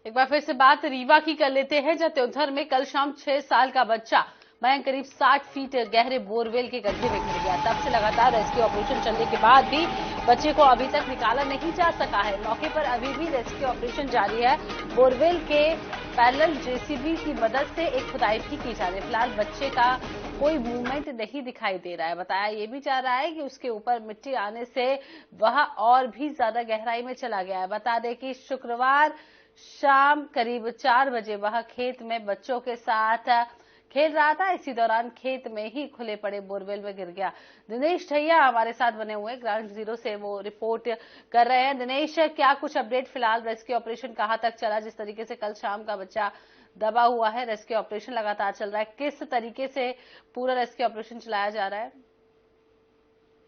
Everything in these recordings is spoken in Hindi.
एक बार फिर से बात रीवा की कर लेते हैं, जहाँ त्योंधर में कल शाम 6 साल का बच्चा मयंक करीब 60 फीट गहरे बोरवेल के गड्ढे में गिर गया। तब से लगातार रेस्क्यू ऑपरेशन चलने के बाद भी बच्चे को अभी तक निकाला नहीं जा सका है। मौके पर अभी भी रेस्क्यू ऑपरेशन जारी है। बोरवेल के पैरेलल जेसीबी की मदद से एक खुदाई भी की जा रही है। फिलहाल बच्चे का कोई मूवमेंट नहीं दिखाई दे रहा है। बताया ये भी जा रहा है कि उसके ऊपर मिट्टी आने से वह और भी ज्यादा गहराई में चला गया है। बता दें कि शुक्रवार शाम करीब 4 बजे वह खेत में बच्चों के साथ खेल रहा था। इसी दौरान खेत में ही खुले पड़े बोरवेल में गिर गया। दिनेश ढैया हमारे साथ बने हुए ग्राउंड जीरो से वो रिपोर्ट कर रहे हैं। दिनेश, क्या कुछ अपडेट? फिलहाल रेस्क्यू ऑपरेशन कहां तक चला? जिस तरीके से कल शाम का बच्चा दबा हुआ है, रेस्क्यू ऑपरेशन लगातार चल रहा है, किस तरीके से पूरा रेस्क्यू ऑपरेशन चलाया जा रहा है?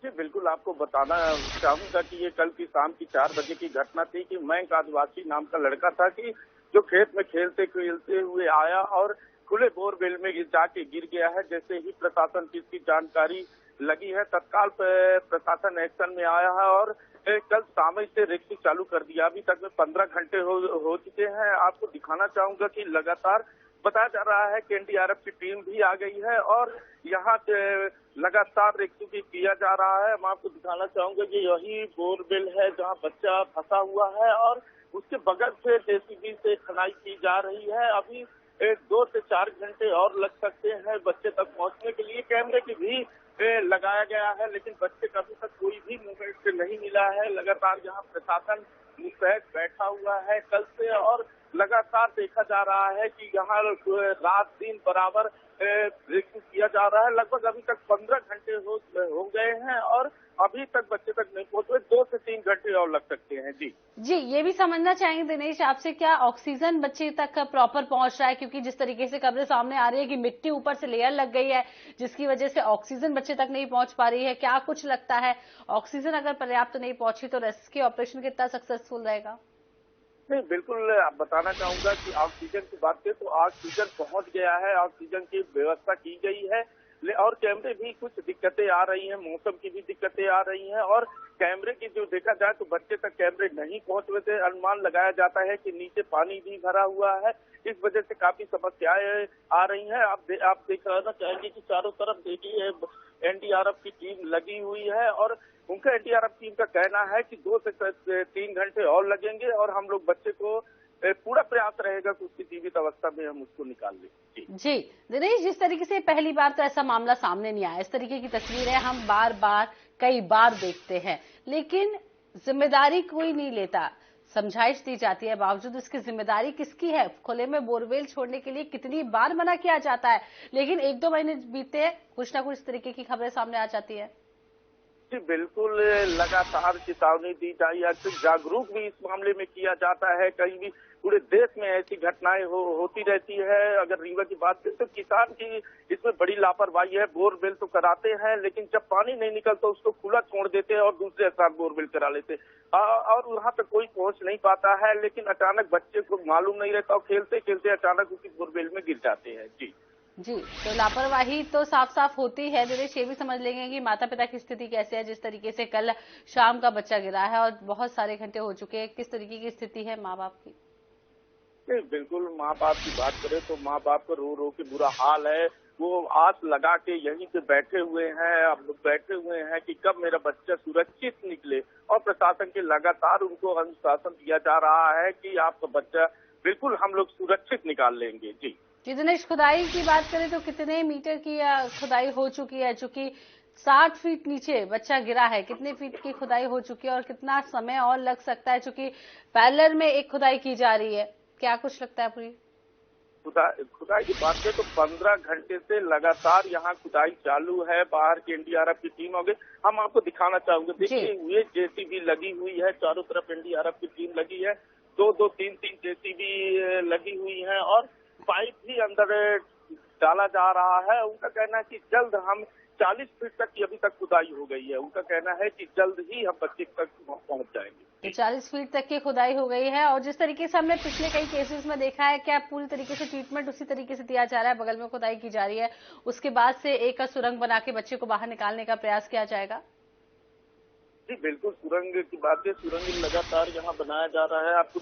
जी बिल्कुल, आपको बताना चाहूंगा कि ये कल की शाम की 4 बजे की घटना थी कि मयंक आदिवासी नाम का लड़का था कि जो खेत में खेलते खेलते हुए आया और खुले बोरवेल में जाके गिर गया है। जैसे ही प्रशासन की इसकी जानकारी लगी है, तत्काल प्रशासन एक्शन में आया है और कल शाम से रेस्क्यू चालू कर दिया। अभी तक में 15 घंटे हो चुके हैं। आपको दिखाना चाहूंगा कि लगातार बताया जा रहा है कि एनडीआरएफ की टीम भी आ गई है और यहाँ लगातार रेस्क्यू भी किया जा रहा है। मैं आपको दिखाना चाहूंगा कि यही बोरवेल है जहाँ बच्चा फंसा हुआ है और उसके बगल से जेसीबी से खनाई की जा रही है। अभी 2 से 4 घंटे और लग सकते हैं बच्चे तक पहुंचने के लिए। कैमरे की भी लगाया गया है, लेकिन बच्चे का अभी तक कोई भी मूवमेंट नहीं मिला है। लगातार यहाँ प्रशासन मुस्तैद बैठा हुआ है कल से और लगातार देखा जा रहा है कि यहाँ रात दिन बराबर रेस्क्यू किया जा रहा है। लगभग अभी तक 15 घंटे हो गए हैं और अभी तक बच्चे तक नहीं पहुंचे। 2 से 3 घंटे और लग सकते हैं। जी, ये भी समझना चाहेंगे दिनेश आपसे, क्या ऑक्सीजन बच्चे तक प्रॉपर पहुंच रहा है? क्योंकि जिस तरीके से खबरें सामने आ रही है कि मिट्टी ऊपर से लेयर लग गई है, जिसकी वजह से ऑक्सीजन बच्चे तक नहीं पहुंच पा रही है। क्या कुछ लगता है, ऑक्सीजन अगर पर्याप्त नहीं पहुंची तो रेस्क्यू ऑपरेशन कितना सक्सेसफुल रहेगा? नहीं, बिल्कुल बताना चाहूंगा कि ऑक्सीजन की बात करें तो ऑक्सीजन पहुंच गया है, ऑक्सीजन की व्यवस्था की गई है और कैमरे भी कुछ दिक्कतें आ रही हैं, मौसम की भी दिक्कतें आ रही हैं और कैमरे की जो देखा जाए तो बच्चे तक कैमरे नहीं पहुंच रहे थे। अनुमान लगाया जाता है कि नीचे पानी भी भरा हुआ है, इस वजह से काफी समस्याएं आ रही हैं। आप देखना चाहेंगे कि चारों तरफ देखिए एनडीआरएफ की टीम लगी हुई है और उनका एनडीआरएफ टीम का कहना है कि 2 से 3 घंटे और लगेंगे और हम लोग बच्चे को पूरा प्रयास रहेगा कि उसकी जीवित अवस्था में हम उसको निकाल लें। जी दिनेश, जिस तरीके से पहली बार तो ऐसा मामला सामने नहीं आया, इस तरीके की तस्वीरें हम बार बार कई बार देखते हैं, लेकिन जिम्मेदारी कोई नहीं लेता। समझाइश दी जाती है, बावजूद इसकी जिम्मेदारी किसकी है? खुले में बोरवेल छोड़ने के लिए कितनी बार मना किया जाता है, लेकिन 1-2 महीने बीते कुछ ना कुछ इस तरीके की खबरें सामने आ जाती है। जी बिल्कुल, लगातार चेतावनी दी जाती है, जागरूक भी इस मामले में किया जाता है। कहीं भी पूरे देश में ऐसी घटनाएं होती रहती है। अगर रीवा की बात करें तो किसान की इसमें बड़ी लापरवाही है। बोरवेल तो कराते हैं, लेकिन जब पानी नहीं निकलता उसको खुला छोड़ देते हैं और दूसरे स्थान बोरवेल करा लेते हैं और वहाँ तक कोई पहुँच नहीं पाता है। लेकिन अचानक बच्चे को मालूम नहीं रहता और खेलते खेलते अचानक उसी बोरवेल में गिर जाते हैं। जी, तो लापरवाही तो साफ साफ होती है। दिनेश, ये भी समझ लेंगे कि माता पिता की स्थिति कैसे है? जिस तरीके से कल शाम का बच्चा गिरा है और बहुत सारे घंटे हो चुके हैं, किस तरीके की स्थिति है माँ बाप की? नहीं, बिल्कुल माँ बाप की बात करें तो माँ बाप का रो रो के बुरा हाल है। वो आस लगा के यहीं पे बैठे हुए हैं, अब बैठे हुए हैं कि कब मेरा बच्चा सुरक्षित निकले और प्रशासन के लगातार उनको अनुशासन दिया जा रहा है कि आपका बच्चा बिल्कुल हम लोग सुरक्षित निकाल लेंगे। जी दिनेश, खुदाई की बात करें तो कितने मीटर की खुदाई हो चुकी है? चूंकि 60 फीट नीचे बच्चा गिरा है, कितने फीट की खुदाई हो चुकी है और कितना समय और लग सकता है? चूंकि पैरेलल में एक खुदाई की जा रही है, क्या कुछ लगता है पूरी खुदाई की बात करें तो 15 घंटे से लगातार यहाँ खुदाई चालू है। बाहर की एनडीआरएफ की टीम हो गई। हम आपको दिखाना चाहूंगे, देखिए ये जेसीबी लगी हुई है, चारों तरफ एनडीआरएफ की टीम लगी है, 2-2, 3-3 जेसीबी लगी हुई है और पाइप भी अंदर डाला जा रहा है। उनका कहना है कि जल्द हम 40 फीट तक की अभी तक खुदाई हो गई है। उनका कहना है कि जल्द ही हम बच्चे तक पहुंच जाएंगे। तो 40 फीट तक की खुदाई हो गई है और जिस तरीके से हमने पिछले कई केसेस में देखा है, क्या पूरी तरीके से ट्रीटमेंट उसी तरीके से दिया जा रहा है? बगल में खुदाई की जा रही है, उसके बाद से एक सुरंग बना के बच्चे को बाहर निकालने का प्रयास किया जाएगा? जी बिल्कुल, सुरंग की बात है, सुरंग लगातार यहाँ बनाया जा रहा है। आपको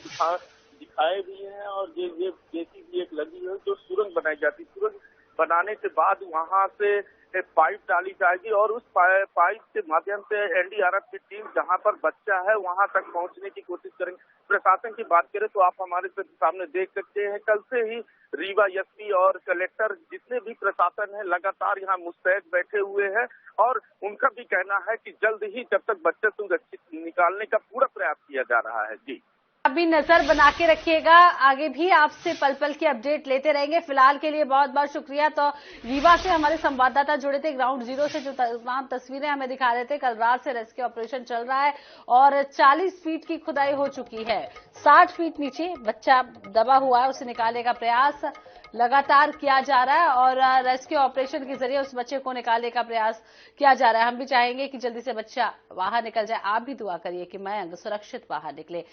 दिखाए भी हैं और ये जेसीबी एक लगी है जो सुरंग बनाई जाती है। सुरंग बनाने के बाद वहां से पाइप डाली जाएगी और उस पाइप के माध्यम से एनडीआरएफ की टीम जहां पर बच्चा है वहां तक पहुंचने की कोशिश करेंगे। प्रशासन की बात करें तो आप हमारे सामने देख सकते हैं, कल से ही रीवा एसपी और कलेक्टर जितने भी प्रशासन है लगातार यहाँ मुस्तैद बैठे हुए हैं और उनका भी कहना है कि जल्द ही जब तक बच्चे सुरक्षित निकालने का पूरा प्रयास किया जा रहा है। जी अभी नजर बना के रखिएगा, आगे भी आपसे पल पल की अपडेट लेते रहेंगे। फिलहाल के लिए बहुत बहुत शुक्रिया। तो रीवा से हमारे संवाददाता जुड़े थे ग्राउंड जीरो से, जो तमाम तस्वीरें हमें दिखा रहे थे। कल रात से रेस्क्यू ऑपरेशन चल रहा है और 40 फीट की खुदाई हो चुकी है। 60 फीट नीचे बच्चा दबा हुआ है, उसे निकालने का प्रयास लगातार किया जा रहा है और रेस्क्यू ऑपरेशन के जरिए उस बच्चे को निकालने का प्रयास किया जा रहा है। हम भी चाहेंगे कि जल्दी से बच्चा बाहर निकल जाए। आप भी दुआ करिए कि मयंक सुरक्षित बाहर निकले।